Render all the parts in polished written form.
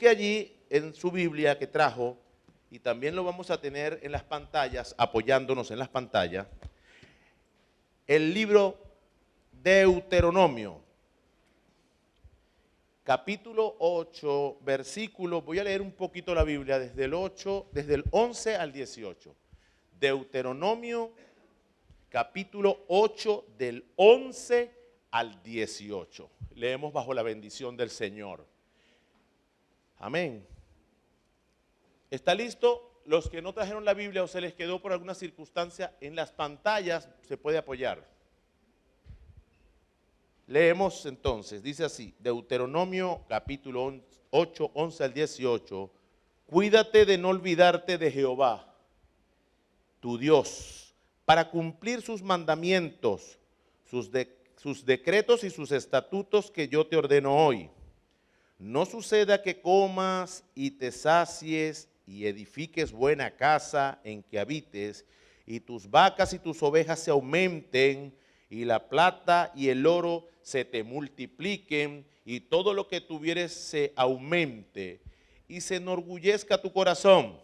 busque allí en su Biblia que trajo, y también lo vamos a tener en las pantallas, apoyándonos en las pantallas, el libro Deuteronomio, capítulo 8, versículo, voy a leer un poquito la Biblia desde el 11 al 18. Deuteronomio, capítulo 8, del 11 al 18. Leemos bajo la bendición del Señor. Amén. ¿Está listo? Los que no trajeron la Biblia o se les quedó por alguna circunstancia, en las pantallas se puede apoyar. Leemos entonces, dice así, Deuteronomio capítulo 8, 11 al 18. Cuídate de no olvidarte de Jehová, tu Dios, para cumplir sus mandamientos, sus decretos y sus estatutos que yo te ordeno hoy. No suceda que comas y te sacies y edifiques buena casa en que habites, y tus vacas y tus ovejas se aumenten, y la plata y el oro se te multipliquen, y todo lo que tuvieres se aumente, y se enorgullezca tu corazón,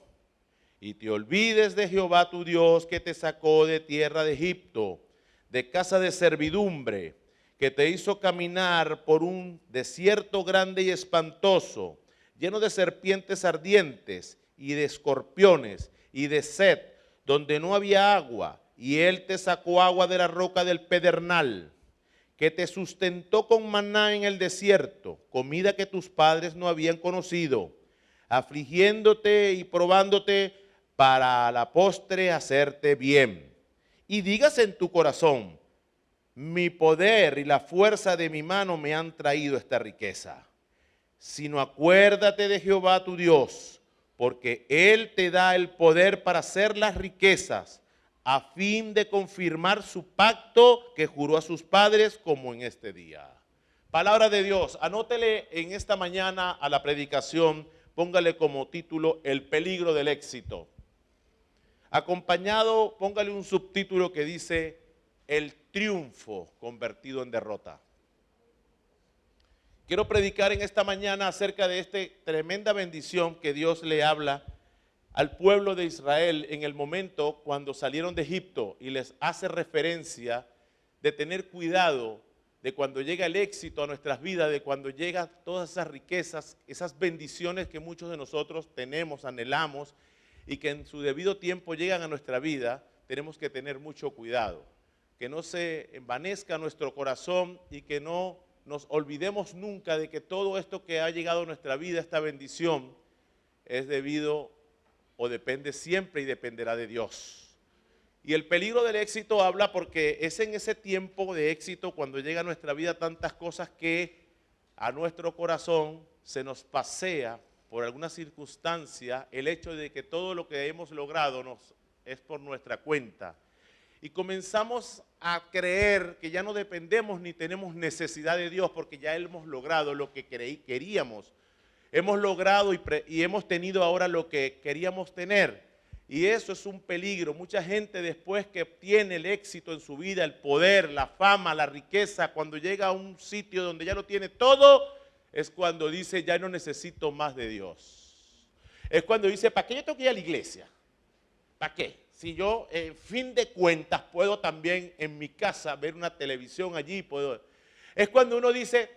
y te olvides de Jehová tu Dios, que te sacó de tierra de Egipto, de casa de servidumbre, que te hizo caminar por un desierto grande y espantoso, lleno de serpientes ardientes y de escorpiones y de sed, donde no había agua, y él te sacó agua de la roca del pedernal, que te sustentó con maná en el desierto, comida que tus padres no habían conocido, afligiéndote y probándote para a la postre hacerte bien. Y digas en tu corazón, mi poder y la fuerza de mi mano me han traído esta riqueza. Sino acuérdate de Jehová tu Dios, porque Él te da el poder para hacer las riquezas, a fin de confirmar su pacto que juró a sus padres, como en este día. Palabra de Dios. Anótele en esta mañana a la predicación, póngale como título El peligro del éxito. Acompañado, póngale un subtítulo que dice El triunfo convertido en derrota. Quiero predicar en esta mañana acerca de esta tremenda bendición que Dios le habla al pueblo de Israel en el momento cuando salieron de Egipto, y les hace referencia de tener cuidado de cuando llega el éxito a nuestras vidas, de cuando llegan todas esas riquezas, esas bendiciones que muchos de nosotros tenemos, anhelamos, y que en su debido tiempo llegan a nuestra vida. Tenemos que tener mucho cuidado, que no se envanezca nuestro corazón y que no nos olvidemos nunca de que todo esto que ha llegado a nuestra vida, esta bendición, es debido o depende siempre y dependerá de Dios. Y el peligro del éxito habla porque es en ese tiempo de éxito cuando llega a nuestra vida tantas cosas que a nuestro corazón se nos pasea por alguna circunstancia el hecho de que todo lo que hemos logrado es por nuestra cuenta. Y comenzamos a creer que ya no dependemos ni tenemos necesidad de Dios, porque ya hemos logrado lo que queríamos. Hemos logrado y hemos tenido ahora lo que queríamos tener. Y eso es un peligro. Mucha gente, después que obtiene el éxito en su vida, el poder, la fama, la riqueza, cuando llega a un sitio donde ya lo tiene todo, es cuando dice, ya no necesito más de Dios. Es cuando dice, ¿para qué yo tengo que ir a la iglesia? ¿Para qué? Si yo, en fin de cuentas, puedo también en mi casa ver una televisión allí. Es cuando uno dice,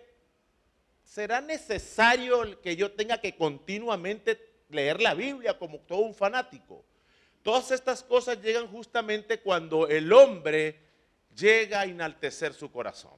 ¿será necesario que yo tenga que continuamente leer la Biblia como todo un fanático? Todas estas cosas llegan justamente cuando el hombre llega a enaltecer su corazón.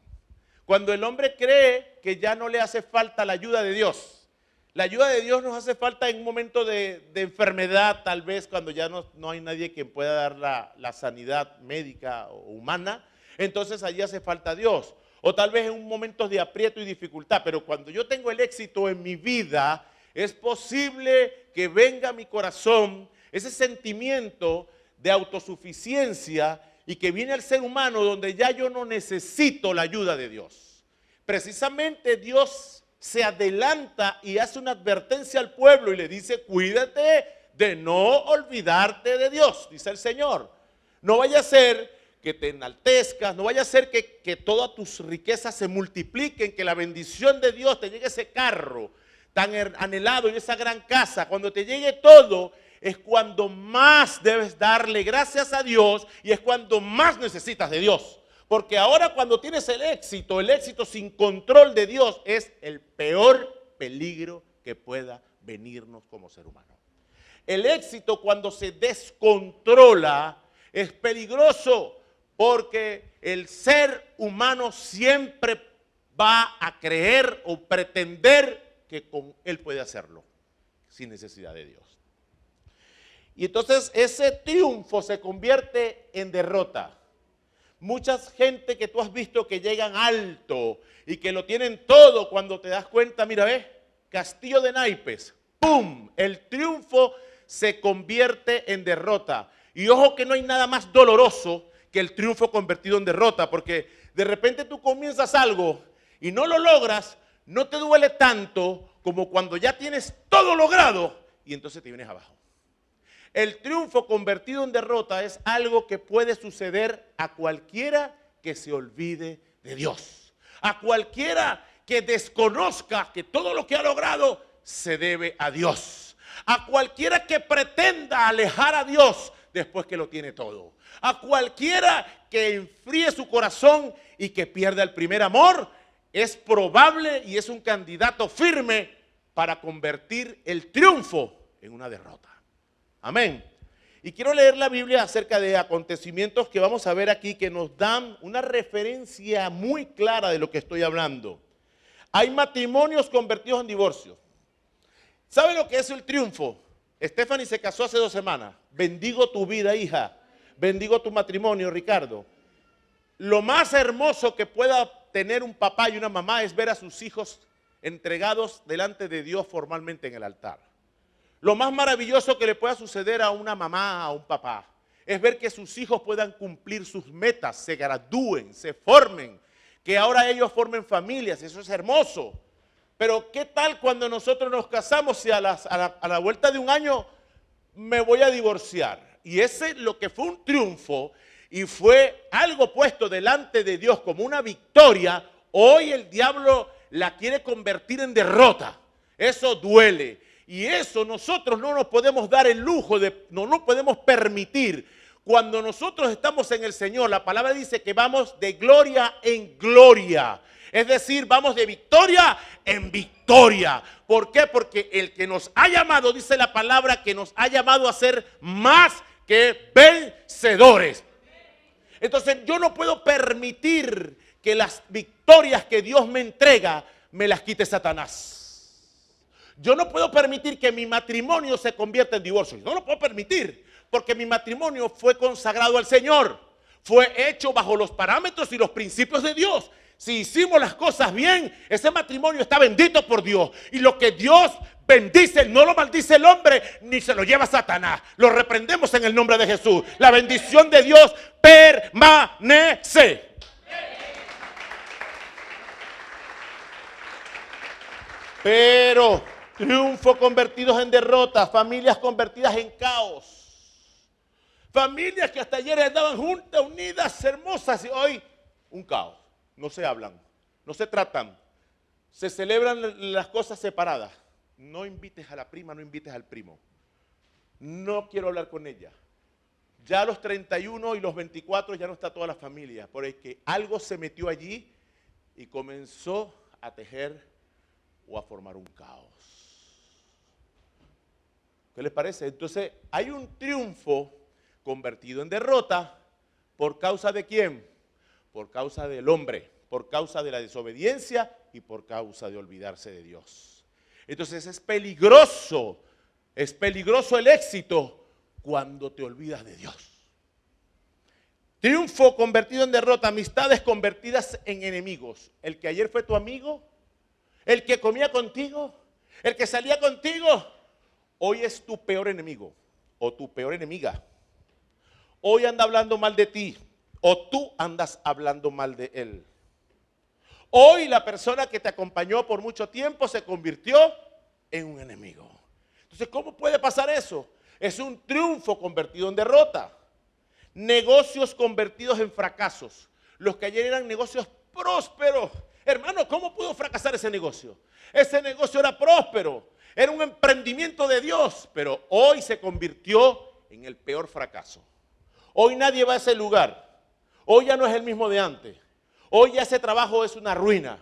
Cuando el hombre cree que ya no le hace falta la ayuda de Dios. La ayuda de Dios nos hace falta en un momento de enfermedad, tal vez cuando ya no hay nadie que pueda dar la sanidad médica o humana. Entonces allí hace falta Dios. O tal vez en un momento de aprieto y dificultad. Pero cuando yo tengo el éxito en mi vida, es posible que venga a mi corazón ese sentimiento de autosuficiencia y que viene al ser humano donde ya yo no necesito la ayuda de Dios. Precisamente Dios se adelanta y hace una advertencia al pueblo y le dice, cuídate de no olvidarte de Dios, dice el Señor. No vaya a ser que te enaltezcas, no vaya a ser que todas tus riquezas se multipliquen, que la bendición de Dios te llegue ese carro, tan anhelado y esa gran casa, cuando te llegue todo, es cuando más debes darle gracias a Dios y es cuando más necesitas de Dios. Porque ahora cuando tienes el éxito sin control de Dios es el peor peligro que pueda venirnos como ser humano. El éxito cuando se descontrola es peligroso porque el ser humano siempre va a creer o pretender que con él puede hacerlo sin necesidad de Dios. Y entonces ese triunfo se convierte en derrota. Mucha gente que tú has visto que llegan alto y que lo tienen todo, cuando te das cuenta, mira, ¿ves? Castillo de naipes, ¡pum! El triunfo se convierte en derrota. Y ojo que no hay nada más doloroso que el triunfo convertido en derrota, porque de repente tú comienzas algo y no lo logras, no te duele tanto como cuando ya tienes todo logrado y entonces te vienes abajo. El triunfo convertido en derrota es algo que puede suceder a cualquiera que se olvide de Dios. A cualquiera que desconozca que todo lo que ha logrado se debe a Dios. A cualquiera que pretenda alejar a Dios después que lo tiene todo. A cualquiera que enfríe su corazón y que pierda el primer amor, es probable y es un candidato firme para convertir el triunfo en una derrota. Amén. Y quiero leer la Biblia acerca de acontecimientos que vamos a ver aquí que nos dan una referencia muy clara de lo que estoy hablando. Hay matrimonios convertidos en divorcios. ¿Sabe lo que es el triunfo? Stephanie se casó hace 2 semanas. Bendigo tu vida, hija. Bendigo tu matrimonio, Ricardo. Lo más hermoso que pueda tener un papá y una mamá es ver a sus hijos entregados delante de Dios formalmente en el altar. Lo más maravilloso que le pueda suceder a una mamá, a un papá, es ver que sus hijos puedan cumplir sus metas, se gradúen, se formen, que ahora ellos formen familias. Eso es hermoso. Pero ¿qué tal cuando nosotros nos casamos y a la vuelta de un año me voy a divorciar? Y ese lo que fue un triunfo y fue algo puesto delante de Dios como una victoria, hoy el diablo la quiere convertir en derrota. Eso duele. Y eso nosotros no nos podemos dar el lujo no nos podemos permitir. Cuando nosotros estamos en el Señor, la palabra dice que vamos de gloria en gloria. Es decir, vamos de victoria en victoria. ¿Por qué? Porque el que nos ha llamado, dice la palabra, que nos ha llamado a ser más que vencedores. Entonces yo no puedo permitir que las victorias que Dios me entrega me las quite Satanás. Yo no puedo permitir que mi matrimonio se convierta en divorcio. No lo puedo permitir porque mi matrimonio fue consagrado al Señor. Fue hecho bajo los parámetros y los principios de Dios. Si hicimos las cosas bien, ese matrimonio está bendito por Dios. Y lo que Dios bendice, no lo maldice el hombre, ni se lo lleva Satanás. Lo reprendemos en el nombre de Jesús. La bendición de Dios permanece. Pero triunfo convertidos en derrota, familias convertidas en caos. Familias que hasta ayer andaban juntas, unidas, hermosas, y hoy un caos. No se hablan, no se tratan, se celebran las cosas separadas. No invites a la prima, no invites al primo. No quiero hablar con ella. Ya a los 31 y los 24 ya no está toda la familia, porque algo se metió allí y comenzó a tejer o a formar un caos. ¿Qué les parece? Entonces hay un triunfo convertido en derrota. ¿Por causa de quién? Por causa del hombre, por causa de la desobediencia y por causa de olvidarse de Dios. Entonces es peligroso el éxito cuando te olvidas de Dios. Triunfo convertido en derrota, amistades convertidas en enemigos. El que ayer fue tu amigo, el que comía contigo, el que salía contigo, hoy es tu peor enemigo o tu peor enemiga. Hoy anda hablando mal de ti o tú andas hablando mal de él. Hoy la persona que te acompañó por mucho tiempo se convirtió en un enemigo. Entonces, ¿cómo puede pasar eso? Es un triunfo convertido en derrota. Negocios convertidos en fracasos. Los que ayer eran negocios prósperos, Hermano, ¿cómo pudo fracasar ese negocio? Ese negocio era próspero, era un emprendimiento de Dios, pero hoy se convirtió en el peor fracaso. Hoy nadie va a ese lugar. Hoy ya no es el mismo de antes. Hoy ya ese trabajo es una ruina.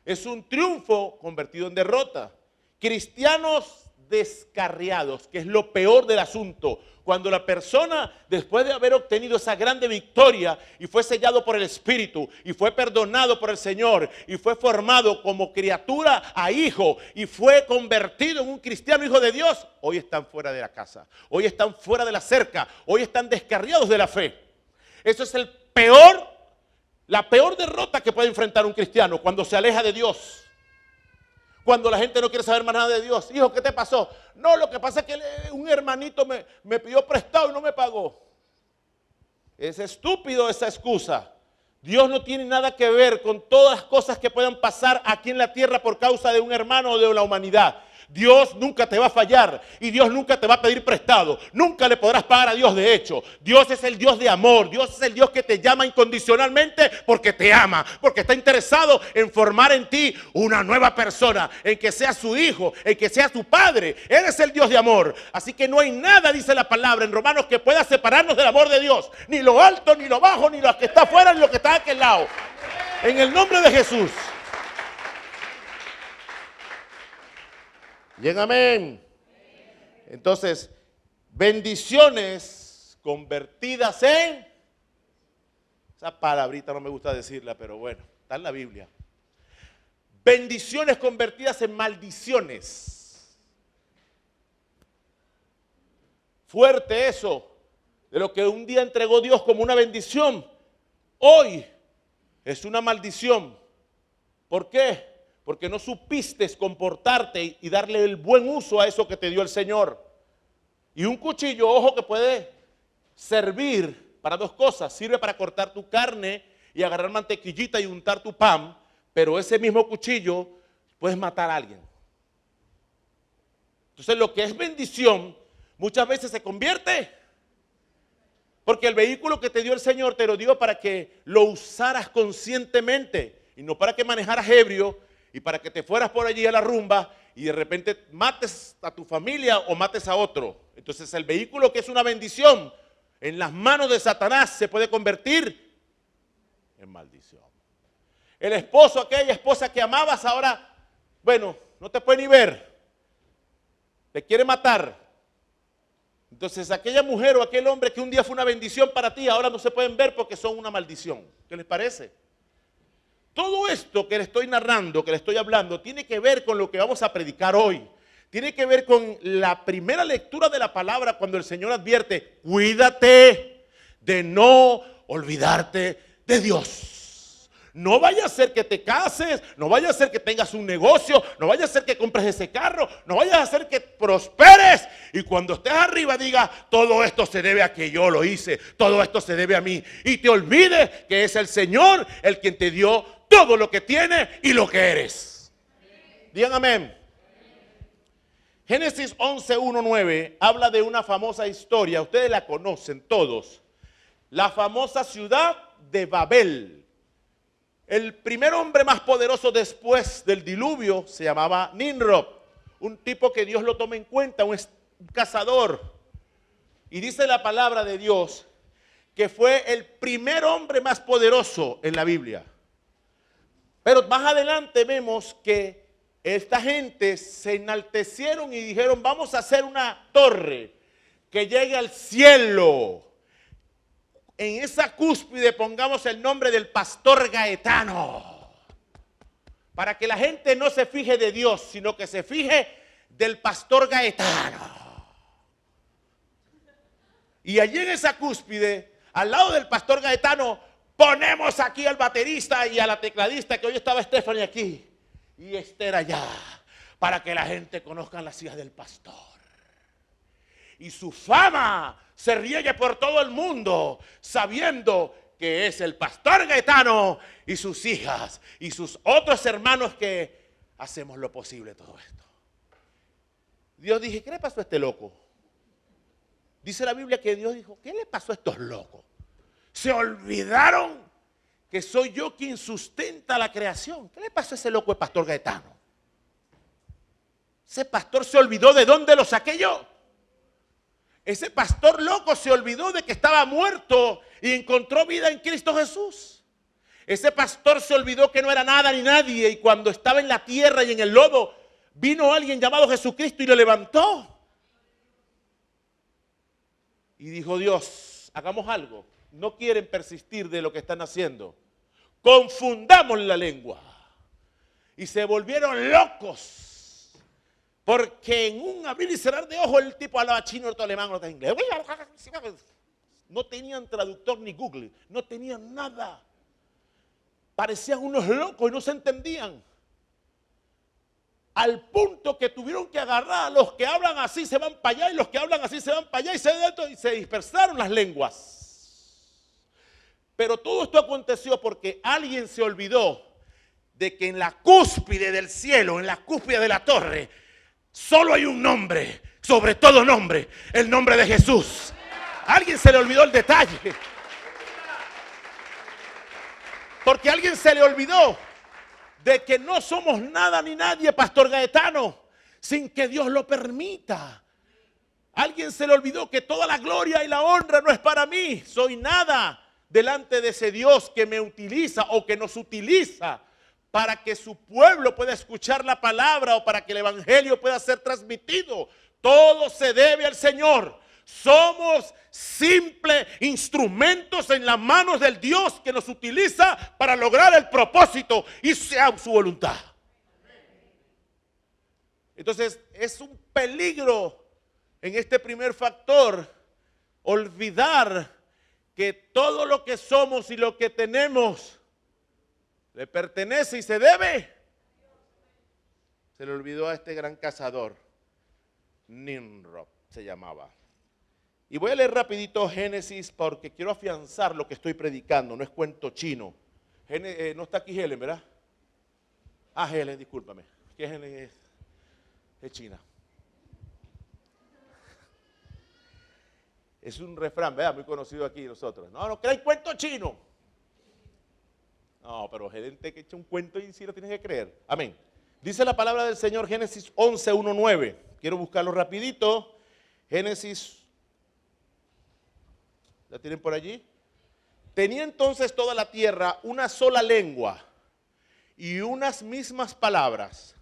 Es un triunfo convertido en derrota. Cristianos descarriados, que es lo peor del asunto. Cuando la persona, después de haber obtenido esa grande victoria y fue sellado por el Espíritu y fue perdonado por el Señor y fue formado como criatura a hijo y fue convertido en un cristiano hijo de Dios, hoy están fuera de la casa, hoy están fuera de la cerca, hoy están descarriados de la fe. Eso es la peor derrota que puede enfrentar un cristiano cuando se aleja de Dios. Cuando la gente no quiere saber más nada de Dios. Hijo, ¿qué te pasó? No, lo que pasa es que un hermanito me pidió prestado y no me pagó. Es estúpido esa excusa. Dios no tiene nada que ver con todas las cosas que puedan pasar aquí en la tierra por causa de un hermano o de la humanidad. Dios nunca te va a fallar y Dios nunca te va a pedir prestado. Nunca le podrás pagar a Dios de hecho. Dios es el Dios de amor. Dios es el Dios que te llama incondicionalmente porque te ama. Porque está interesado en formar en ti una nueva persona. En que seas su hijo, en que seas tu padre. Él es el Dios de amor. Así que no hay nada, dice la palabra en Romanos, que pueda separarnos del amor de Dios. Ni lo alto, ni lo bajo, ni lo que está afuera, ni lo que está a aquel lado. En el nombre de Jesús. Bien, amén. Entonces, bendiciones convertidas en... Esa palabrita no me gusta decirla, pero bueno, está en la Biblia. Bendiciones convertidas en maldiciones. Fuerte eso, de lo que un día entregó Dios como una bendición. Hoy es una maldición. ¿Por qué? Porque no supiste comportarte y darle el buen uso a eso que te dio el Señor. Y un cuchillo, ojo, que puede servir para dos cosas. Sirve para cortar tu carne y agarrar mantequillita y untar tu pan. Pero ese mismo cuchillo puedes matar a alguien. Entonces lo que es bendición muchas veces se convierte. Porque el vehículo que te dio el Señor te lo dio para que lo usaras conscientemente. Y no para que manejaras ebrio. Y para que te fueras por allí a la rumba y de repente mates a tu familia o mates a otro. Entonces el vehículo que es una bendición en las manos de Satanás se puede convertir en maldición. El esposo, aquella esposa que amabas ahora, bueno, no te puede ni ver. Te quiere matar. Entonces aquella mujer o aquel hombre que un día fue una bendición para ti, ahora no se pueden ver porque son una maldición. ¿Qué les parece? Todo esto que le estoy narrando, que le estoy hablando, tiene que ver con lo que vamos a predicar hoy. Tiene que ver con la primera lectura de la palabra cuando el Señor advierte, cuídate de no olvidarte de Dios. No vaya a ser que te cases, no vaya a ser que tengas un negocio, no vaya a ser que compres ese carro, no vaya a ser que prosperes y cuando estés arriba diga, todo esto se debe a que yo lo hice, todo esto se debe a mí. Y te olvides que es el Señor el quien te dio todo lo que tienes y lo que eres. Digan amén. Génesis 11:1-9 habla de una famosa historia, ustedes la conocen todos, la famosa ciudad de Babel. El primer hombre más poderoso después del diluvio se llamaba Nimrod, un tipo que Dios lo toma en cuenta, un cazador. Y dice la palabra de Dios que fue el primer hombre más poderoso en la Biblia. Pero más adelante vemos que esta gente se enaltecieron y dijeron, vamos a hacer una torre que llegue al cielo. En esa cúspide pongamos el nombre del pastor Gaetano. Para que la gente no se fije de Dios, sino que se fije del pastor Gaetano. Y allí en esa cúspide, al lado del pastor Gaetano, ponemos aquí al baterista y a la tecladista, que hoy estaba Stephanie aquí y Esther allá, para que la gente conozca las hijas del pastor. Y su fama se riegue por todo el mundo, sabiendo que es el pastor Gaetano y sus hijas y sus otros hermanos que hacemos lo posible todo esto. Dios dije, ¿qué le pasó a este loco? Dice la Biblia que Dios dijo, ¿qué le pasó a estos locos? Se olvidaron que soy yo quien sustenta la creación. ¿Qué le pasó a ese loco de pastor Gaetano? Ese pastor se olvidó de dónde lo saqué yo. Ese pastor loco se olvidó de que estaba muerto y encontró vida en Cristo Jesús. Ese pastor se olvidó que no era nada ni nadie y cuando estaba en la tierra y en el lodo, vino alguien llamado Jesucristo y lo levantó. Y dijo: Dios, hagamos algo. No quieren persistir de lo que están haciendo. Confundamos la lengua. Y se volvieron locos. Porque en un abrir y cerrar de ojos el tipo hablaba chino, otro alemán, otro inglés. No tenían traductor ni Google. No tenían nada. Parecían unos locos y no se entendían. Al punto que tuvieron que agarrar a los que hablan así se van para allá y los que hablan así se van para allá y se dispersaron las lenguas. Pero todo esto aconteció porque alguien se olvidó de que en la cúspide del cielo, en la cúspide de la torre, solo hay un nombre, sobre todo nombre, el nombre de Jesús. A alguien se le olvidó el detalle. Porque a alguien se le olvidó de que no somos nada ni nadie, pastor Gaetano, sin que Dios lo permita. A alguien se le olvidó que toda la gloria y la honra no es para mí. Soy nada delante de ese Dios que me utiliza o que nos utiliza para que su pueblo pueda escuchar la palabra o para que el evangelio pueda ser transmitido. Todo se debe al Señor. Somos simples instrumentos en las manos del Dios que nos utiliza para lograr el propósito y sea su voluntad. Entonces es un peligro en este primer factor olvidar que todo lo que somos y lo que tenemos le pertenece y se debe. Se le olvidó a este gran cazador, Nimrod se llamaba. Y voy a leer rapidito Génesis porque quiero afianzar lo que estoy predicando, no es cuento chino. No está aquí Helen, ¿verdad? Ah, Helen, discúlpame, que Helen es china. Es un refrán, ¿verdad? Muy conocido aquí nosotros. No creáis cuento chino. No, pero gente que echa un cuento y sí lo tienes que creer. Amén. Dice la palabra del Señor, Génesis 11, 1, 9. Quiero buscarlo rapidito. Génesis, ¿la tienen por allí? Tenía entonces toda la tierra una sola lengua y unas mismas palabras.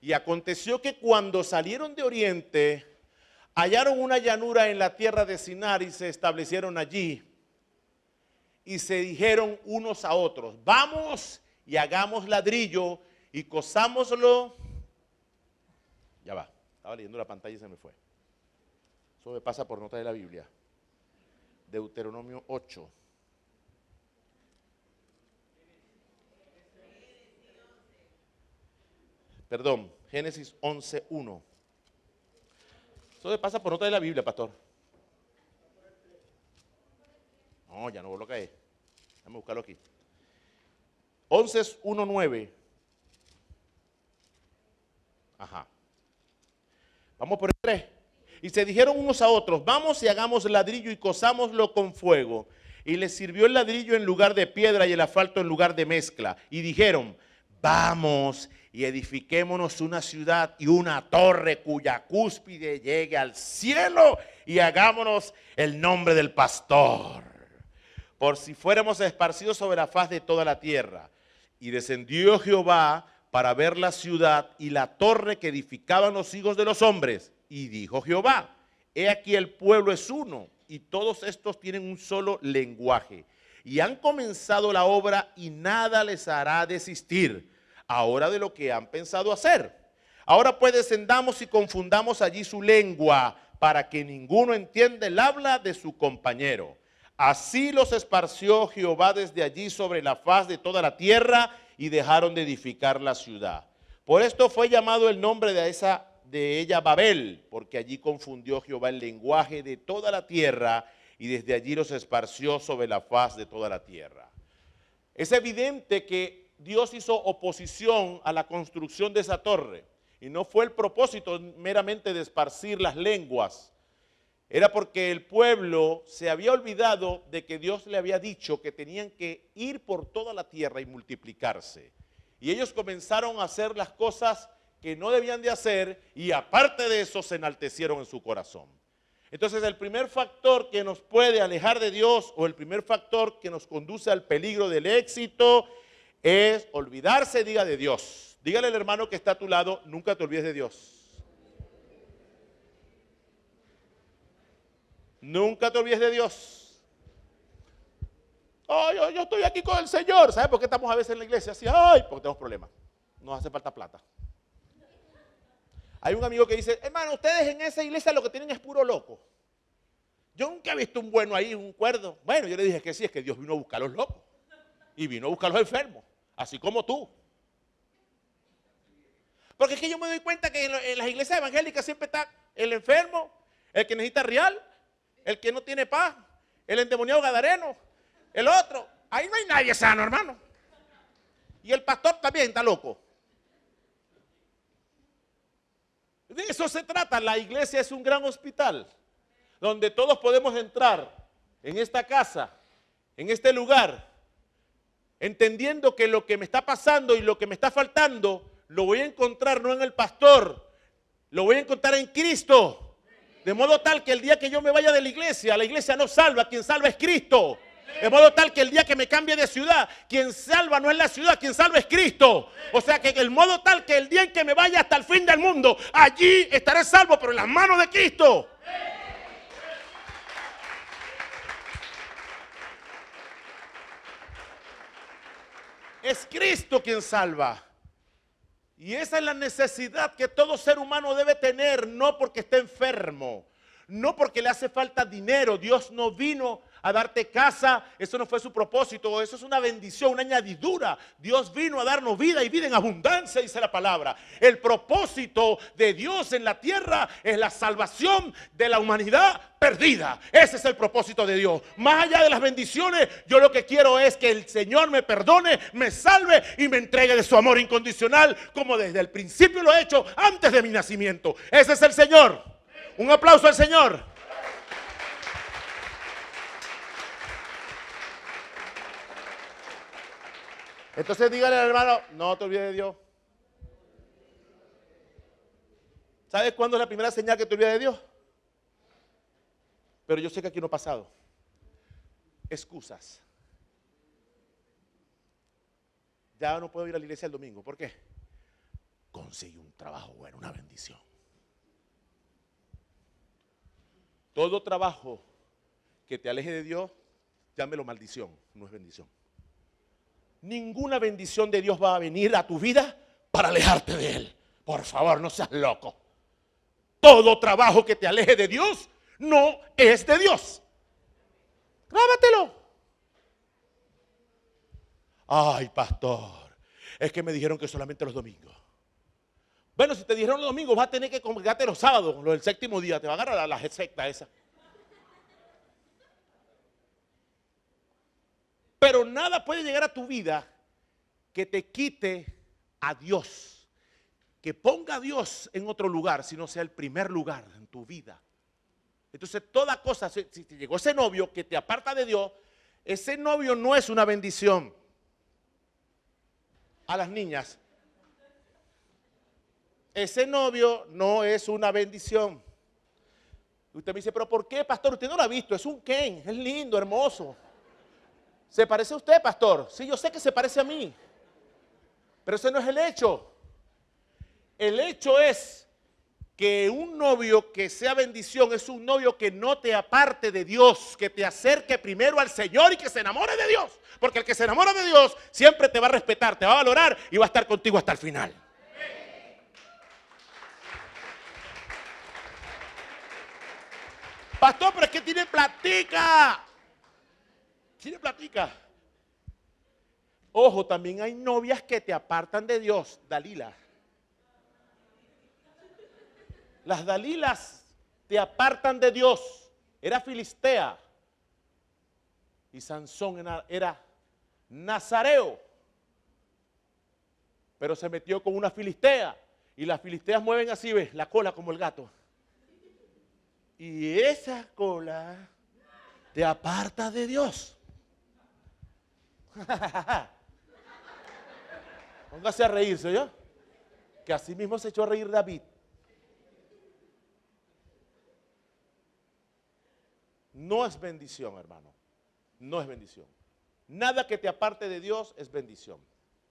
Y aconteció que cuando salieron de oriente, hallaron una llanura en la tierra de Sinar y se establecieron allí. Y se dijeron unos a otros: vamos y hagamos ladrillo y cosámoslo. Ya va, estaba leyendo la pantalla y se me fue. Eso me pasa por nota de la Biblia. Deuteronomio 8. Perdón, Génesis 11, 1. Eso me pasa por nota de la Biblia, pastor. No, ya no vuelvo a caer. Déjame buscarlo aquí. 11, 1, 9. Ajá. Vamos por el 3. Y se dijeron unos a otros: vamos y hagamos ladrillo y cosámoslo con fuego. Y les sirvió el ladrillo en lugar de piedra y el asfalto en lugar de mezcla. Y dijeron: vamos y edifiquémonos una ciudad y una torre cuya cúspide llegue al cielo y hagámonos el nombre del pastor, por si fuéramos esparcidos sobre la faz de toda la tierra. Y descendió Jehová para ver la ciudad y la torre que edificaban los hijos de los hombres. Y dijo Jehová: he aquí el pueblo es uno, y todos estos tienen un solo lenguaje. Y han comenzado la obra y nada les hará desistir ahora de lo que han pensado hacer. Ahora pues descendamos y confundamos allí su lengua, para que ninguno entienda el habla de su compañero. Así los esparció Jehová desde allí sobre la faz de toda la tierra, y dejaron de edificar la ciudad. Por esto fue llamado el nombre de ella Babel, porque allí confundió Jehová el lenguaje de toda la tierra, y desde allí los esparció sobre la faz de toda la tierra. Es evidente que Dios hizo oposición a la construcción de esa torre, y no fue el propósito meramente de esparcir las lenguas. era porque el pueblo se había olvidado de que Dios le había dicho que tenían que ir por toda la tierra y multiplicarse. Y ellos comenzaron a hacer las cosas que no debían de hacer y aparte de eso se enaltecieron en su corazón. Entonces el primer factor que nos puede alejar de Dios o el primer factor que nos conduce al peligro del éxito es olvidarse, diga, de Dios. Dígale al hermano que está a tu lado, nunca te olvides de Dios. Nunca te olvides de Dios. Oh, yo estoy aquí con el Señor. ¿Sabes por qué estamos a veces en la iglesia así? Ay, porque tenemos problemas. Nos hace falta plata. Hay un amigo que dice, hermano, ustedes en esa iglesia lo que tienen es puro loco. Yo nunca he visto un bueno ahí, un cuerdo. Bueno, yo le dije que sí, es que Dios vino a buscar a los locos. Y vino a buscar a los enfermos, así como tú. Porque es que yo me doy cuenta que en las iglesias evangélicas siempre está el enfermo, el que necesita real, el que no tiene paz, el endemoniado gadareno, el otro. Ahí no hay nadie sano, hermano. Y el pastor también está loco. De eso se trata. La iglesia es un gran hospital donde todos podemos entrar en esta casa, en este lugar, entendiendo que lo que me está pasando y lo que me está faltando lo voy a encontrar no en el pastor, lo voy a encontrar en Cristo. De modo tal que el día que yo me vaya de la iglesia no salva, quien salva es Cristo. De modo tal que el día que me cambie de ciudad, quien salva no es la ciudad, quien salva es Cristo. O sea que el modo tal que el día en que me vaya hasta el fin del mundo, allí estaré salvo, pero en las manos de Cristo. Es Cristo quien salva. Y esa es la necesidad que todo ser humano debe tener, no porque esté enfermo, no porque le hace falta dinero. Dios no vino a darte casa, eso no fue su propósito, eso es una bendición, una añadidura. Dios vino a darnos vida y vida en abundancia, dice la palabra. El propósito de Dios en la tierra es la salvación de la humanidad perdida. Ese es el propósito de Dios. Más allá de las bendiciones, yo lo que quiero es que el Señor me perdone, me salve y me entregue de su amor incondicional, como desde el principio lo he hecho antes de mi nacimiento. Ese es el Señor. Un aplauso al Señor. Entonces dígale al hermano, no te olvides de Dios. ¿Sabes cuándo es la primera señal que te olvidas de Dios? Pero yo sé que aquí no ha pasado. Excusas. Ya no puedo ir a la iglesia el domingo. ¿Por qué? Conseguí un trabajo bueno, una bendición. Todo trabajo que te aleje de Dios, llámelo maldición, no es bendición. Ninguna bendición de Dios va a venir a tu vida para alejarte de Él. Por favor, no seas loco. Todo trabajo que te aleje de Dios no es de Dios. Grábatelo. Ay, pastor, es que me dijeron que solamente los domingos. Bueno, si te dijeron los domingos, vas a tener que congregarte los sábados, los del séptimo día. Te va a agarrar la secta esa. Pero nada puede llegar a tu vida que te quite a Dios, que ponga a Dios en otro lugar, si no sea el primer lugar en tu vida. Entonces toda cosa, si te llegó ese novio que te aparta de Dios, ese novio no es una bendición. A las niñas, ese novio no es una bendición. Usted me dice, pero ¿por qué, pastor? Usted no lo ha visto, es un Ken, es lindo, hermoso. ¿Se parece a usted, pastor? Sí, yo sé que se parece a mí. Pero ese no es el hecho. El hecho es que un novio que sea bendición es un novio que no te aparte de Dios, que te acerque primero al Señor y que se enamore de Dios. Porque el que se enamora de Dios siempre te va a respetar, te va a valorar y va a estar contigo hasta el final. Pastor, pero es que tiene platica. Tiene platica. Ojo, también hay novias que te apartan de Dios. Dalila. Las Dalilas te apartan de Dios. Era filistea. Y Sansón era nazareo. Pero se metió con una filistea. Y las filisteas mueven así, ves, la cola como el gato. Y esa cola te aparta de Dios. Póngase a reírse, ¿yo? Que así mismo se echó a reír David. No es bendición, hermano. No es bendición. Nada que te aparte de Dios es bendición.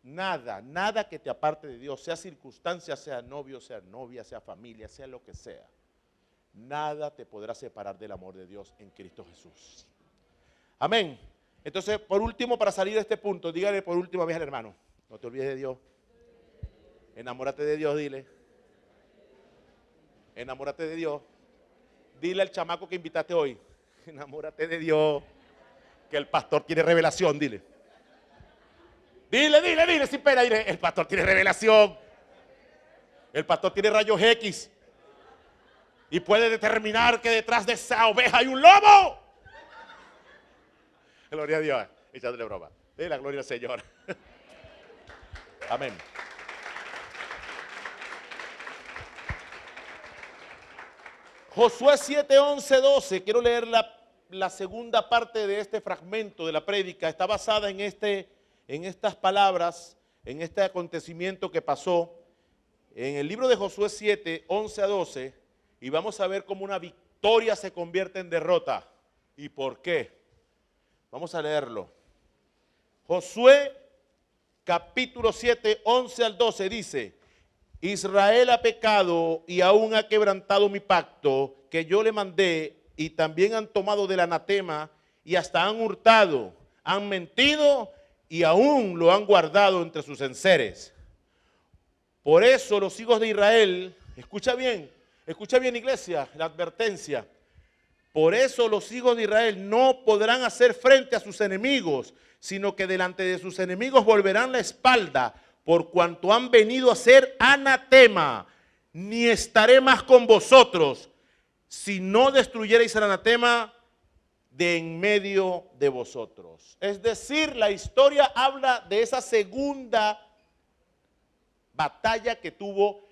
Nada, nada que te aparte de Dios, sea circunstancia, sea novio, sea novia, sea familia, sea lo que sea. Nada te podrá separar del amor de Dios en Cristo Jesús. Amén. Entonces, por último, para salir de este punto, dígale por última vez al hermano, no te olvides de Dios. Enamórate de Dios, dile. Enamórate de Dios. Dile al chamaco que invitaste hoy, enamórate de Dios, que el pastor tiene revelación, dile. Dile, sin pena, dile, el pastor tiene revelación. El pastor tiene rayos X. Y puede determinar que detrás de esa oveja hay un lobo. Gloria a Dios, echándole broma. Dile la gloria al Señor. Amén. Josué 7, 11, 12. Quiero leer la segunda parte de este fragmento de la prédica. Está basada en estas palabras, en este acontecimiento que pasó en el libro de Josué 7, 11 a 12. Y vamos a ver cómo una victoria se convierte en derrota. ¿Y por qué? Vamos a leerlo. Josué capítulo 7, 11 al 12 dice: Israel ha pecado y aún ha quebrantado mi pacto que yo le mandé, y también han tomado del anatema y hasta han hurtado, han mentido y aún lo han guardado entre sus enseres. Por eso los hijos de Israel, escucha bien iglesia, la advertencia. Por eso los hijos de Israel no podrán hacer frente a sus enemigos, sino que delante de sus enemigos volverán la espalda, por cuanto han venido a ser anatema. Ni estaré más con vosotros, si no destruyereis el anatema de en medio de vosotros. Es decir, la historia habla de esa segunda batalla que tuvo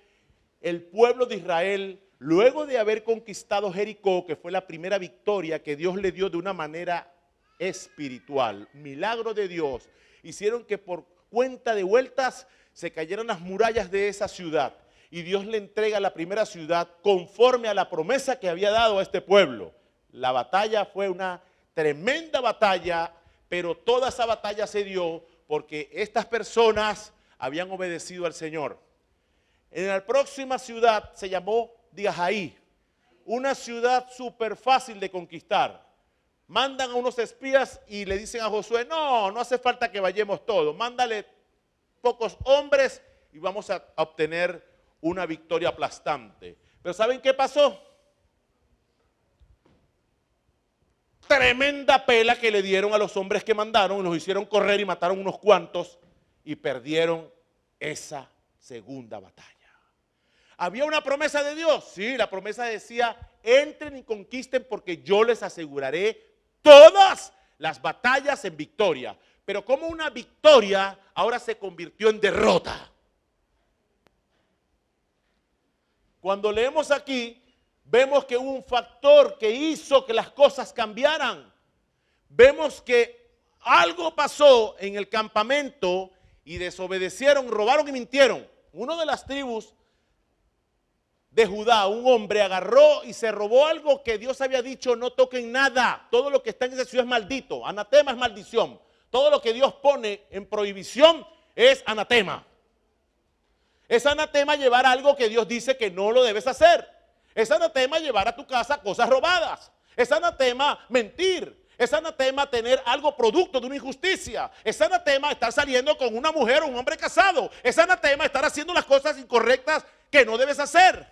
el pueblo de Israel luego de haber conquistado Jericó, que fue la primera victoria que Dios le dio de una manera espiritual. Milagro de Dios. Hicieron que por cuenta de vueltas se cayeron las murallas de esa ciudad. Y Dios le entrega la primera ciudad conforme a la promesa que había dado a este pueblo. La batalla fue una tremenda batalla, pero toda esa batalla se dio porque estas personas habían obedecido al Señor. En la próxima ciudad se llamó Diajaí, una ciudad súper fácil de conquistar. Mandan a unos espías y le dicen a Josué: no hace falta que vayamos todos, mándale pocos hombres y vamos a obtener una victoria aplastante. Pero ¿saben qué pasó? Tremenda pela que le dieron a los hombres que mandaron, los hicieron correr y mataron unos cuantos y perdieron esa segunda batalla. ¿Había una promesa de Dios? Sí, la promesa decía: entren y conquisten porque yo les aseguraré todas las batallas en victoria. Pero como una victoria ahora se convirtió en derrota. Cuando leemos aquí, vemos que hubo un factor que hizo que las cosas cambiaran. Vemos que algo pasó en el campamento y desobedecieron, robaron y mintieron. Uno de las tribus de Judá, un hombre agarró y se robó algo que Dios había dicho: no toquen nada. Todo lo que está en esa ciudad es maldito. Anatema es maldición. Todo lo que Dios pone en prohibición es anatema. Es anatema llevar algo que Dios dice que no lo debes hacer. Es anatema llevar a tu casa cosas robadas. Es anatema mentir. Es anatema tener algo producto de una injusticia. Es anatema estar saliendo con una mujer o un hombre casado. Es anatema estar haciendo las cosas incorrectas que no debes hacer.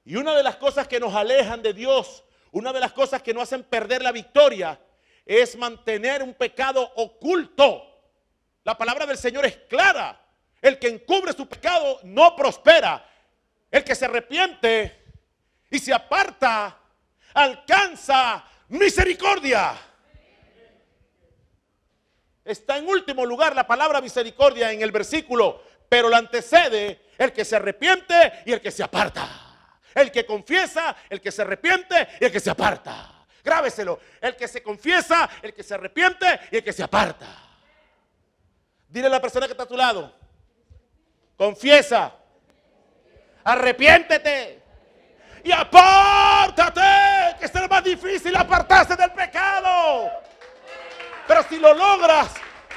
Y una de las cosas que nos alejan de Dios, una de las cosas que nos hacen perder la victoria, es mantener un pecado oculto. La palabra del Señor es clara. El que encubre su pecado no prospera. El que se arrepiente y se aparta alcanza misericordia. Está en último lugar la palabra misericordia en el versículo, pero la antecede el que se arrepiente y el que se aparta. El que confiesa, el que se arrepiente y el que se aparta. Grábeselo. El que se confiesa, el que se arrepiente y el que se aparta. Dile a la persona que está a tu lado. Confiesa. Arrepiéntete. Y apártate. Que es lo más difícil, apartarse del pecado. Pero si lo logras,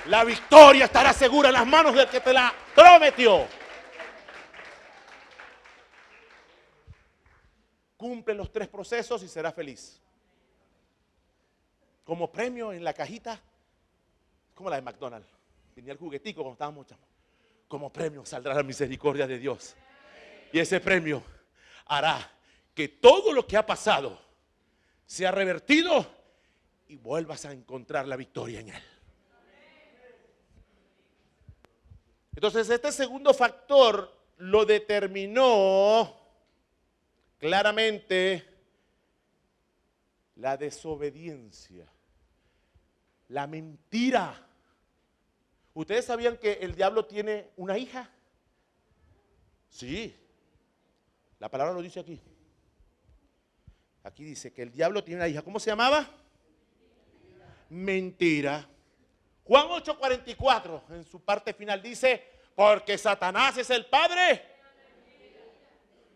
la victoria estará segura en las manos del que te la prometió. Cumple los 3 procesos y serás feliz. Como premio en la cajita, como la de McDonald's. Tenía el juguetico cuando estábamos chamos. Como premio saldrá la misericordia de Dios. Y ese premio hará que todo lo que ha pasado sea revertido y vuelvas a encontrar la victoria en Él. Entonces, este segundo factor lo determinó claramente la desobediencia, la mentira. ¿Ustedes sabían que el diablo tiene una hija? Sí, la palabra lo dice aquí. Aquí dice que el diablo tiene una hija. ¿Cómo se llamaba? Mentira. Juan 8:44 en su parte final dice, porque Satanás es el padre.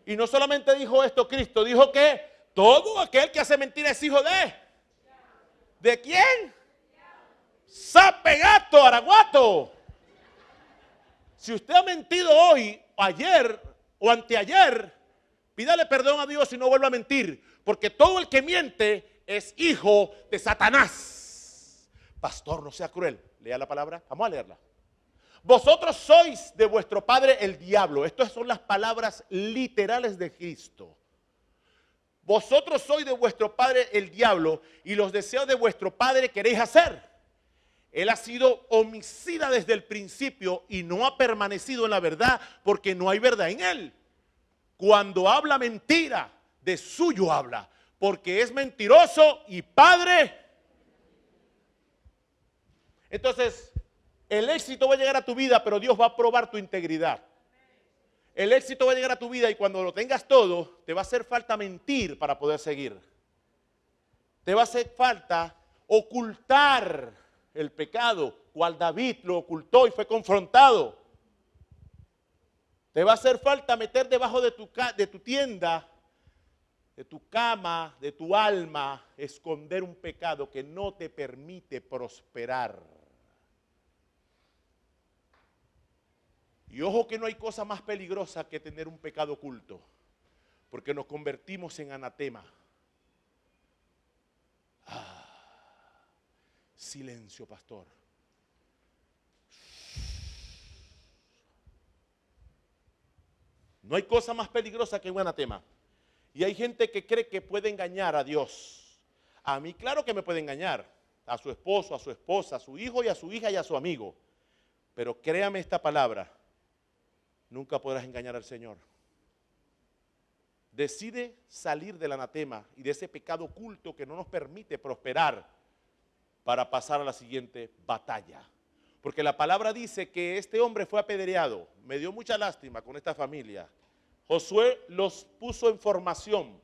Y no solamente dijo esto Cristo, dijo que todo aquel que hace mentira es hijo de. ¿De quién? Sape, gato, araguato. Si usted ha mentido hoy, ayer o anteayer, pídale perdón a Dios y no vuelva a mentir, porque todo el que miente es hijo de Satanás. Pastor, no sea cruel. Lea la palabra. Vamos a leerla. Vosotros sois de vuestro padre el diablo. Estas son las palabras literales de Cristo. Vosotros sois de vuestro padre el diablo y los deseos de vuestro padre queréis hacer. Él ha sido homicida desde el principio y no ha permanecido en la verdad porque no hay verdad en él. Cuando habla mentira, de suyo habla, porque es mentiroso y padre. Entonces, el éxito va a llegar a tu vida, pero Dios va a probar tu integridad. El éxito va a llegar a tu vida y cuando lo tengas todo, te va a hacer falta mentir para poder seguir. Te va a hacer falta ocultar el pecado, cual David lo ocultó y fue confrontado. Te va a hacer falta meter debajo de tu tienda, de tu cama, de tu alma, esconder un pecado que no te permite prosperar. Y ojo que no hay cosa más peligrosa que tener un pecado oculto, porque nos convertimos en anatema. Silencio, pastor. No hay cosa más peligrosa que un anatema. Y hay gente que cree que puede engañar a Dios. A mí, claro que me puede engañar. A su esposo, a su esposa, a su hijo y a su hija y a su amigo. Pero créame esta palabra. Nunca podrás engañar al Señor. Decide salir del anatema y de ese pecado oculto que no nos permite prosperar para pasar a la siguiente batalla. Porque la palabra dice que este hombre fue apedreado. Me dio mucha lástima con esta familia. Josué los puso en formación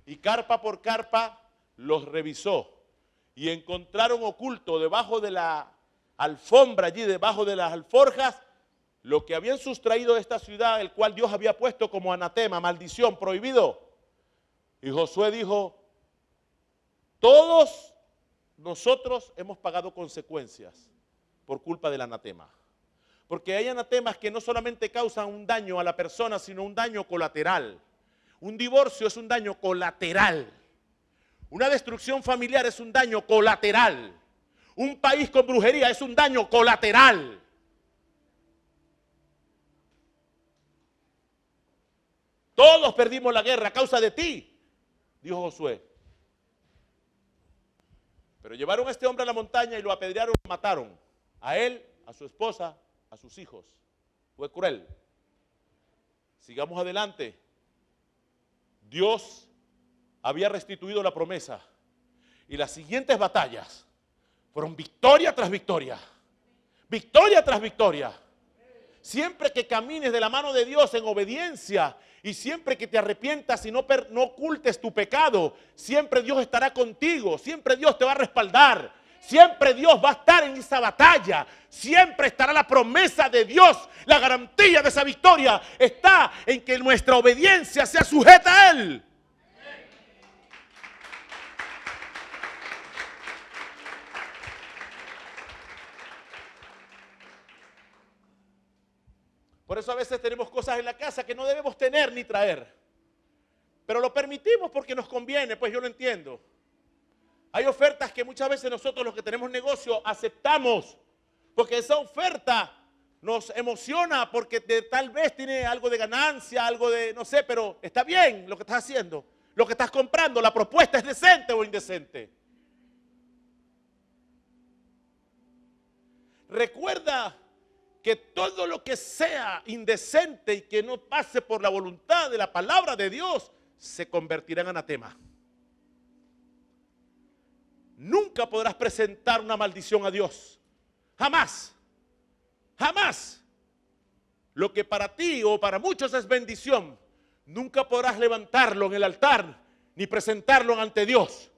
y carpa por carpa los revisó. Y encontraron oculto debajo de la alfombra, allí debajo de las alforjas, lo que habían sustraído de esta ciudad, el cual Dios había puesto como anatema, maldición, prohibido. Y Josué dijo, todos nosotros hemos pagado consecuencias por culpa del anatema. Porque hay anatemas que no solamente causan un daño a la persona, sino un daño colateral. Un divorcio es un daño colateral. Una destrucción familiar es un daño colateral. Un país con brujería es un daño colateral. Todos perdimos la guerra a causa de ti, dijo Josué. Pero llevaron a este hombre a la montaña y lo apedrearon y lo mataron. A él, a su esposa, a sus hijos. Fue cruel. Sigamos adelante. Dios había restituido la promesa. Y las siguientes batallas fueron victoria tras victoria. Victoria tras victoria. Siempre que camines de la mano de Dios en obediencia Y siempre que te arrepientas y no ocultes tu pecado, siempre Dios estará contigo, siempre Dios te va a respaldar, siempre Dios va a estar en esa batalla, siempre estará la promesa de Dios. La garantía de esa victoria está en que nuestra obediencia sea sujeta a Él. Por eso a veces tenemos cosas en la casa que no debemos tener ni traer. Pero lo permitimos porque nos conviene, pues yo lo entiendo. Hay ofertas que muchas veces nosotros los que tenemos negocio aceptamos. Porque esa oferta nos emociona porque tal vez tiene algo de ganancia, algo de, no sé, pero está bien lo que estás haciendo. Lo que estás comprando, la propuesta es decente o indecente. Recuerda que todo lo que sea indecente y que no pase por la voluntad de la palabra de Dios se convertirá en anatema. Nunca podrás presentar una maldición a Dios. Jamás. Jamás. Lo que para ti o para muchos es bendición, nunca podrás levantarlo en el altar ni presentarlo ante Dios.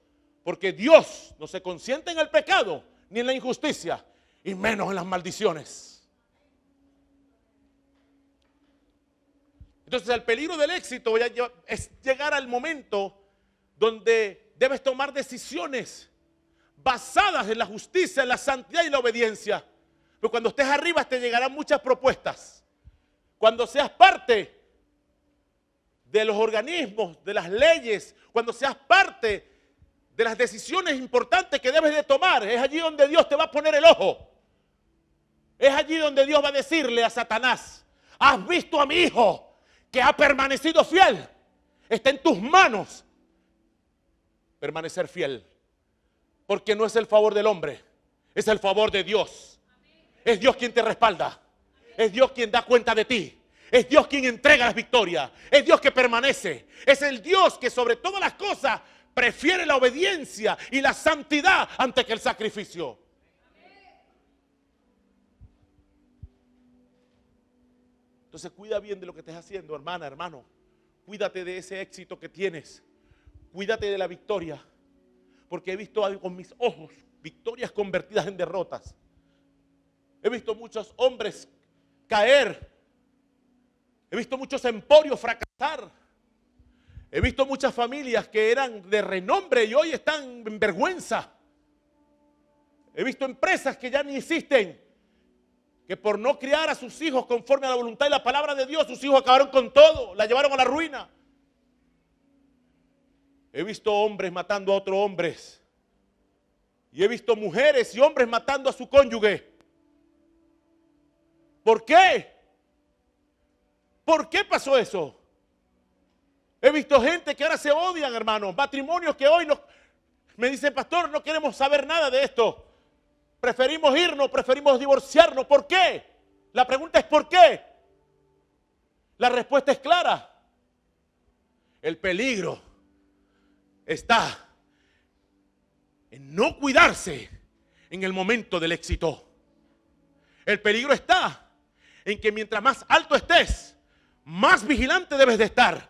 Porque Dios no se consiente en el pecado ni en la injusticia y menos en las maldiciones. Entonces el peligro del éxito es llegar al momento donde debes tomar decisiones basadas en la justicia, en la santidad y la obediencia. Pero cuando estés arriba te llegarán muchas propuestas. Cuando seas parte de los organismos, de las leyes, cuando seas parte de las decisiones importantes que debes de tomar, es allí donde Dios te va a poner el ojo. Es allí donde Dios va a decirle a Satanás: ¿has visto a mi hijo que ha permanecido fiel? Está en tus manos permanecer fiel. Porque no es el favor del hombre, es el favor de Dios. Es Dios quien te respalda. Es Dios quien da cuenta de ti. Es Dios quien entrega las victorias. Es Dios que permanece. Es el Dios que sobre todas las cosas prefiere la obediencia y la santidad antes que el sacrificio. Entonces cuida bien de lo que estés haciendo, hermana, hermano. Cuídate de ese éxito que tienes. Cuídate de la victoria. Porque he visto con mis ojos victorias convertidas en derrotas. He visto muchos hombres caer. He visto muchos emporios fracasar. He visto muchas familias que eran de renombre y hoy están en vergüenza. He visto empresas que ya ni existen, que por no criar a sus hijos conforme a la voluntad y la palabra de Dios, sus hijos acabaron con todo, la llevaron a la ruina. He visto hombres matando a otros hombres. Y he visto mujeres y hombres matando a su cónyuge. ¿Por qué? ¿Por qué pasó eso? He visto gente que ahora se odian, hermanos. Matrimonios que hoy me dicen: pastor, no queremos saber nada de esto. Preferimos irnos, preferimos divorciarnos. ¿Por qué? La pregunta es ¿por qué? La respuesta es clara. El peligro está en no cuidarse en el momento del éxito. El peligro está en que mientras más alto estés, más vigilante debes de estar.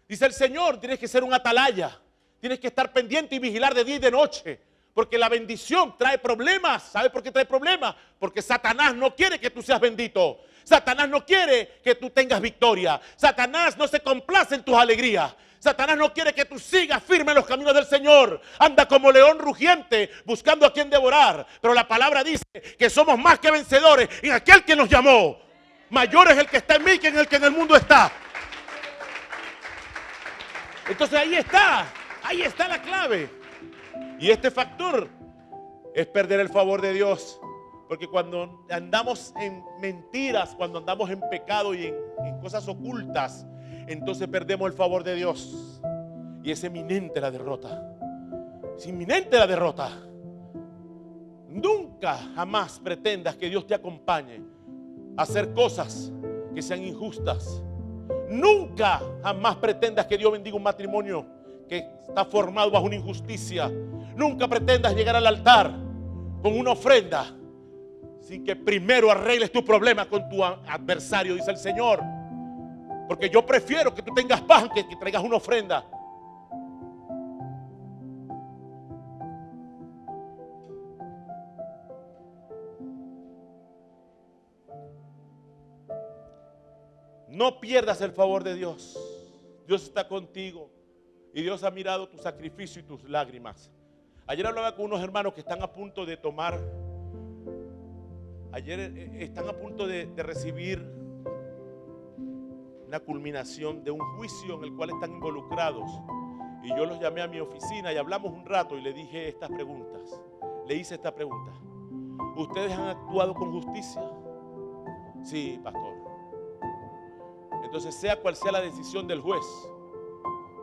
Dice el Señor, tienes que ser un atalaya. Tienes que estar pendiente y vigilar de día y de noche. Porque la bendición trae problemas. ¿Sabe por qué trae problemas? Porque Satanás no quiere que tú seas bendito. Satanás no quiere que tú tengas victoria. Satanás no se complace en tus alegrías. Satanás no quiere que tú sigas firme en los caminos del Señor. Anda como león rugiente buscando a quien devorar. Pero la palabra dice que somos más que vencedores en aquel que nos llamó. Mayor es el que está en mí que en el que en el mundo está. Entonces ahí está la clave. Y este factor es perder el favor de Dios. Porque cuando andamos en mentiras, cuando andamos en pecado y en cosas ocultas, entonces perdemos el favor de Dios. Y es inminente la derrota. Es inminente la derrota. Nunca, jamás pretendas que Dios te acompañe a hacer cosas que sean injustas. Nunca, jamás pretendas que Dios bendiga un matrimonio que está formado bajo una injusticia. Nunca pretendas llegar al altar con una ofrenda sin que primero arregles tu problema con tu adversario, dice el Señor. Porque yo prefiero que tú tengas paz que traigas una ofrenda. No pierdas el favor de Dios. Dios está contigo y Dios ha mirado tu sacrificio y tus lágrimas. Ayer hablaba con unos hermanos que están a punto de tomar, están a punto de recibir una culminación de un juicio en el cual están involucrados. Y yo los llamé a mi oficina y hablamos un rato y le dije estas preguntas. Le hice esta pregunta: ¿ustedes han actuado con justicia? Sí, pastor. Entonces, sea cual sea la decisión del juez,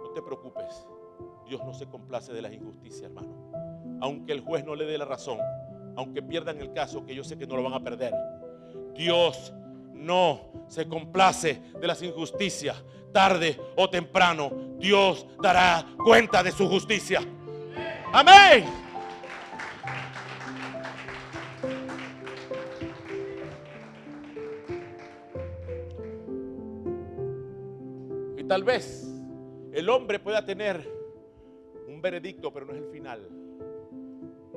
no te preocupes. Dios no se complace de las injusticias, hermano. Aunque el juez no le dé la razón, aunque pierdan el caso, que yo sé que no lo van a perder, Dios no se complace de las injusticias. Tarde o temprano, Dios dará cuenta de su justicia. Amén. Y tal vez el hombre pueda tener un veredicto, pero no es el final.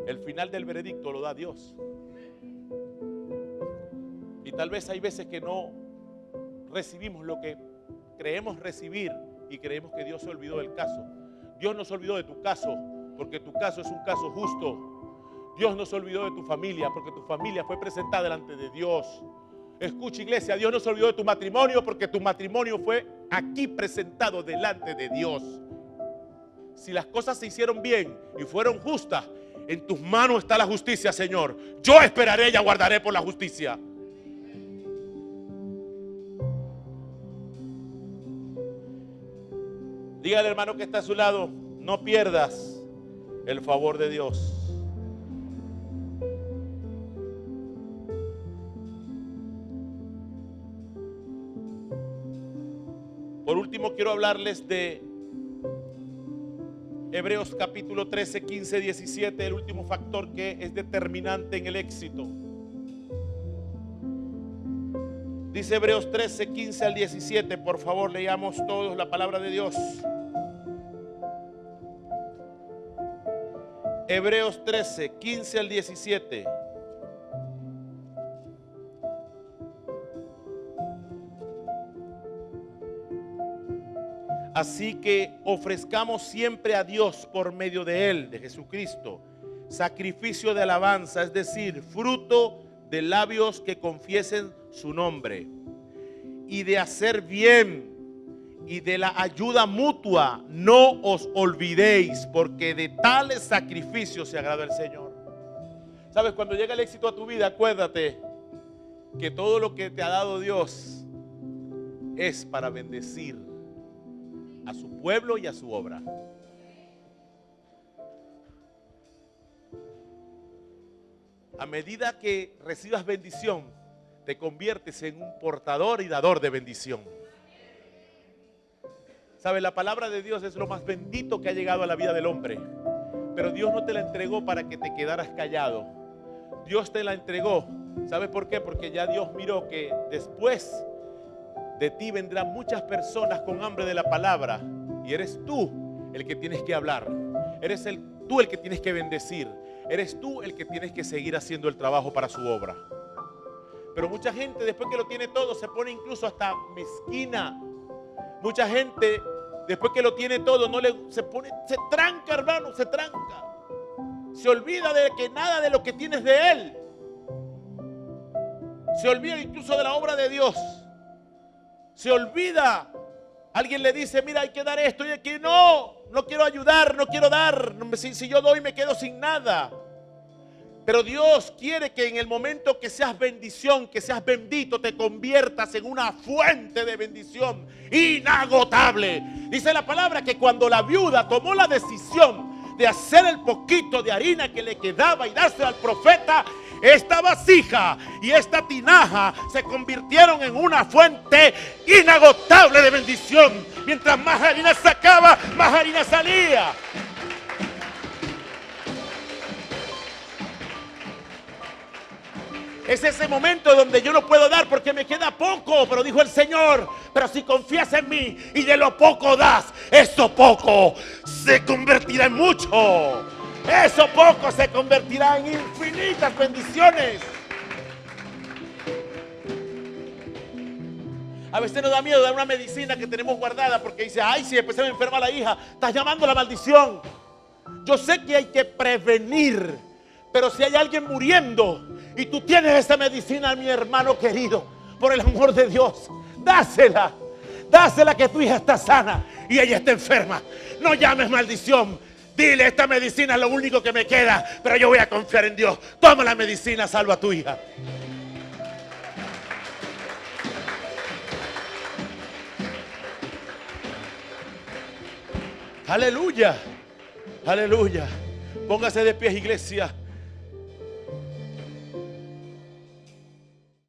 El final del veredicto lo da Dios. Y tal vez hay veces que no recibimos lo que creemos recibir y creemos que Dios se olvidó del caso. Dios no se olvidó de tu caso, porque tu caso es un caso justo. Dios no se olvidó de tu familia, porque tu familia fue presentada delante de Dios. Escucha, iglesia, Dios no se olvidó de tu matrimonio, porque tu matrimonio fue aquí presentado delante de Dios. Si las cosas se hicieron bien y fueron justas, en tus manos está la justicia, Señor. Yo esperaré y aguardaré por la justicia. Dígale, hermano, que está a su lado: no pierdas el favor de Dios. Por último, quiero hablarles de Hebreos capítulo 13, 15, 17, el último factor que es determinante en el éxito. Dice Hebreos 13, 15 al 17, por favor, leamos todos la palabra de Dios. Hebreos 13, 15 al 17. Así que ofrezcamos siempre a Dios por medio de Él, de Jesucristo, sacrificio de alabanza, es decir, fruto de labios que confiesen su nombre, y de hacer bien y de la ayuda mutua no os olvidéis, porque de tales sacrificios se agrada el Señor. Sabes, cuando llega el éxito a tu vida, acuérdate que todo lo que te ha dado Dios es para bendecir a su pueblo y a su obra. A medida que recibas bendición, te conviertes en un portador y dador de bendición. ¿Sabes? La palabra de Dios es lo más bendito que ha llegado a la vida del hombre. Pero Dios no te la entregó para que te quedaras callado. Dios te la entregó. ¿Sabes por qué? Porque ya Dios miró que después de ti vendrán muchas personas con hambre de la palabra. Y eres tú el que tienes que hablar. Eres tú el que tienes que bendecir. Eres tú el que tienes que seguir haciendo el trabajo para su obra. Pero mucha gente, después que lo tiene todo, se pone incluso hasta mezquina. Mucha gente, después que lo tiene todo, se tranca, hermano, se tranca. Se olvida de que nada de lo que tienes de Él. Se olvida incluso de la obra de Dios. Se olvida. Alguien le dice: mira, hay que dar esto, y aquí no quiero ayudar, no quiero dar. Si yo doy, me quedo sin nada. Pero Dios quiere que en el momento que seas bendición, que seas bendito, te conviertas en una fuente de bendición inagotable. Dice la palabra que cuando la viuda tomó la decisión de hacer el poquito de harina que le quedaba y dársela al profeta, esta vasija y esta tinaja se convirtieron en una fuente inagotable de bendición. Mientras más harina sacaba, más harina salía. Es ese momento donde yo no puedo dar porque me queda poco. Pero dijo el Señor, pero si confías en mí y de lo poco das, eso poco se convertirá en mucho. Eso poco se convertirá en infinitas bendiciones. A veces nos da miedo dar una medicina que tenemos guardada porque dice, ay, si después se me enferma la hija, estás llamando a la maldición. Yo sé que hay que prevenir, pero si hay alguien muriendo y tú tienes esa medicina, mi hermano querido, por el amor de Dios, dásela. Dásela, que tu hija está sana y ella está enferma. No llames maldición. Dile, esta medicina es lo único que me queda, pero yo voy a confiar en Dios. Toma la medicina, salva a tu hija. Aleluya, aleluya. Póngase de pie, iglesia.